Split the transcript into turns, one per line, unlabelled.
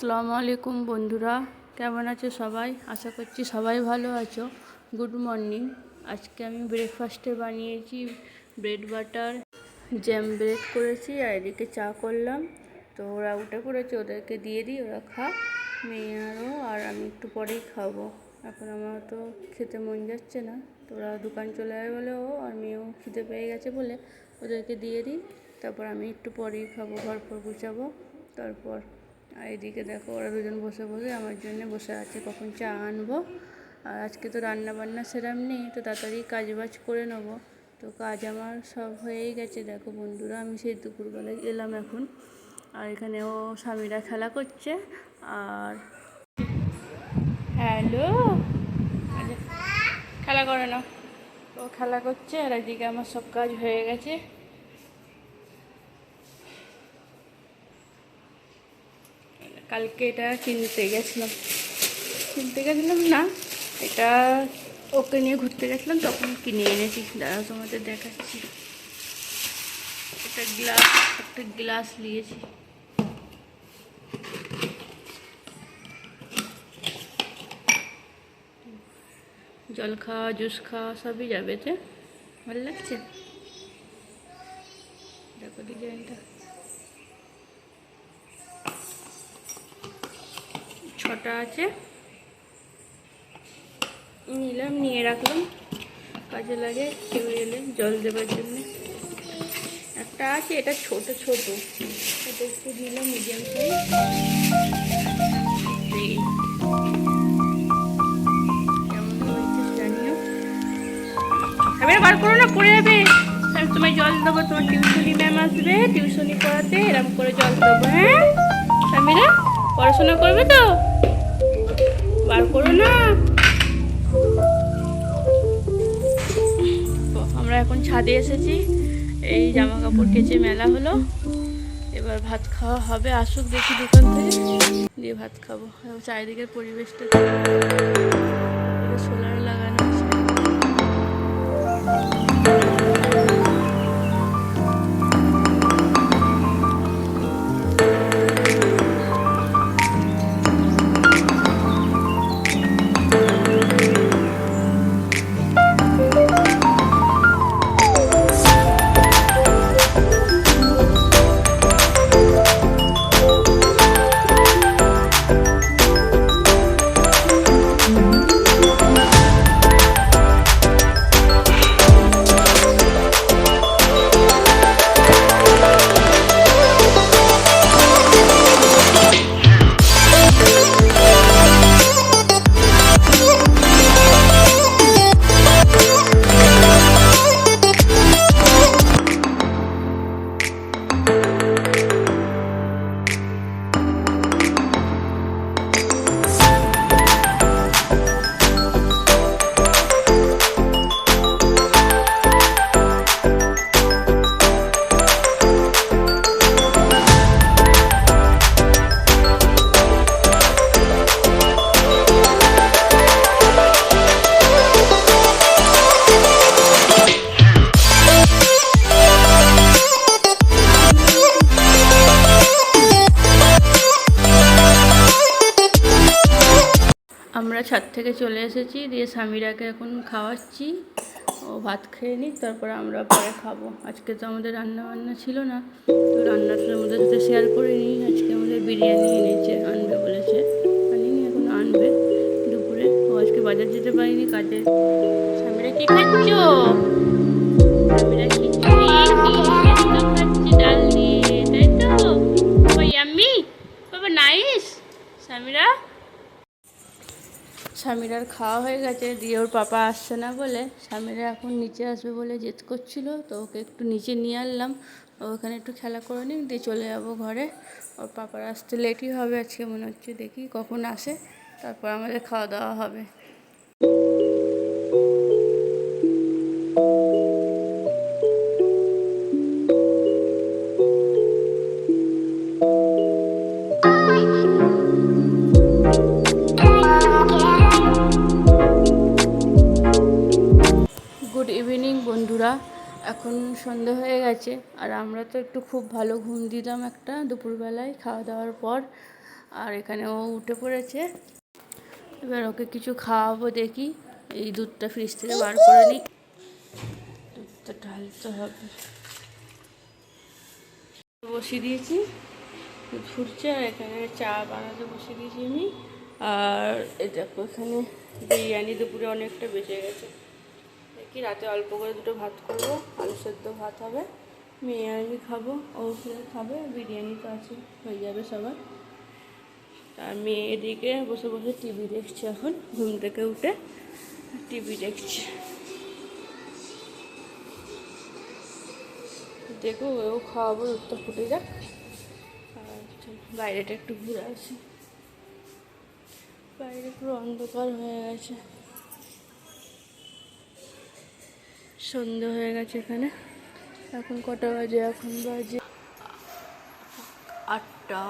আসসালামু আলাইকুম বন্ধুরা, কেমন আছো সবাই? আশা করছি সবাই ভালো আছো। Good morning. আজকে আমি ব্রেকফাস্টে বানিয়েছি ব্রেড বাটার, জ্যাম ব্রেড করেছি, আর এদিকে চা করলাম। তো ওরা উঠে পড়েছে, ওদেরকে দিয়ে দিই, ওরা খা, মেয়েরও আর আমি একটু পরেই খাবো। এখন আমার তো খেতে মন যাচ্ছে না, তো ওরা দোকান চলে যাবে বলে ও আর মেয়েও খিদে পেয়ে গেছে বলে ওদেরকে দিয়ে দিই। তারপর আমি একটু পরেই খাবো, ঘর পর গুছাবো তারপর। আর এদিকে দেখো ওরা দুজন বসে বসে আমার জন্য বসে আছে, কখন চা আনবো। আর আজকে তো রান্না বান্না সেরম নেই, তো তাড়াতাড়ি কাজ বাজ করে নেবো। তো কাজ আমার সব হয়েই গেছে। দেখো বন্ধুরা, আমি সেই দুপুরবেলায় এলাম এখন, আর এখানে ও স্বামীরা খেলা করছে। আর হ্যালো, খেলা করে না, ও খেলা করছে, আর এদিকে আমার সব কাজ হয়ে গেছে। কালকে এটা কিনতে গেছিলাম না, এটা ওকে নিয়ে ঘুরতে গেছিলাম, তখন কিনে এনেছি। দাঁড়াও তোমাদের দেখাচ্ছি। একটা গ্লাস নিয়েছি। জল খাওয়া, জুস খাওয়া সবই যাবে, যে ভালো লাগছে। দেখো ডিজাইনটা, 6টা আছে, নিলাম, নিয়ে রাখলাম, কাজে লাগে কেউ এলে জল দেওয়ার জন্য। একটা আছে, এটা ছোট এটা একটু নিলাম, মিডিয়াম সাইজ। কেমন হয়েছে জানিও। এবারে বার করো না, পড়ে যাবে। তোমায় জল দেবো, তোমার টিউশনি ম্যাম আসবে, টিউশনি পড়াতে এরকম করে জল দেবো। হ্যাঁ স্বামীরা পড়াশোনা করবে তো, বার করো না। আমরা এখন ছাদে এসেছি, এই জামা কাপড় কেচে মেলা হলো। এবার ভাত খাওয়া হবে, আসুক দেখি দোকান থেকে, দিয়ে ভাত খাবো। চারিদিকের পরিবেশটা সোলার লাগানো আছে। আমরা ছাদ থেকে চলে এসেছি, দিয়ে স্বামীরাকে এখন খাওয়াচ্ছি। ও ভাত খেয়ে নিক, তারপরে আমরা পরে খাবো। আজকে তো আমাদের রান্না বান্না ছিল না, তো রান্নাটা আমাদের সাথে শেয়ার করে নিই। আজকে আমাদের বিরিয়ানি এনেছে, আনবে বলেছে, আনিনি, এখন আনবে দুপুরে। ও আজকে বাজার যেতে পারিনি কাজে। স্বামীরা কি খাচ্ছ? স্বামীরা খিচুড়ি খাচ্ছে ডাল দিয়ে, তাই তো? বাবা ইয়াম্মি, বাবা নাইস। স্বামীরার খাওয়া হয়ে গেছে, দিয়ে ওর পাপা আসছে না বলে স্বামীরা এখন নিচে আসবে বলে জেদ করছিল, তো ওকে একটু নিচে নিয়ে আনলাম। ও ওখানে একটু খেলা করে নিক, দিয়ে চলে যাবো ঘরে। ওর পাপার আসতে লেটই হবে আজকে মনে হচ্ছে, দেখি কখন আসে, তারপর আমাদের খাওয়া দাওয়া হবে। গুড ইভিনিং বন্ধুরা, এখন সন্ধে হয়ে গেছে, আর আমরা তো একটু খুব ভালো ঘুম দিলাম একটা দুপুরবেলায় খাওয়া দাওয়ার পর। আর এখানে ও উঠে পড়েছে। এবার ওকে কিছু খাওয়াবো, দেখি। এই দুধটা ফ্রিজ থেকে বার করে নিই, দুধটা ঢালতে হবে। বসিয়ে দিয়েছি, দুধ ফুটছে। আর এখানে চা বানাতে বসিয়ে দিয়েছি আমি। আর এই দেখো এখানে বিরিয়ানি দুপুরে অনেকটা বেঁচে গেছে। দেখি রাতে অল্প করে দুটো ভাত করবো, আলু সেদ্ধ ভাত হবে, মেয়ে আমি খাবো, ও খাবে, বিরিয়ানি তো আছে, হয়ে যাবে সবার। আর মেয়ে এদিকে বসে বসে টিভি দেখছে, এখন ঘুম থেকে উঠে টিভি দেখছে। দেখো ও খাওয়াবো, দুধটা ফুটে যাক। আর বাইরেটা একটু ঘুরে আসি, বাইরে পুরো অন্ধকার হয়ে গেছে, সন্ধ্যে হয়ে গেছে এখানে। এখন কটা বাজে? এখন বাজে 8টা।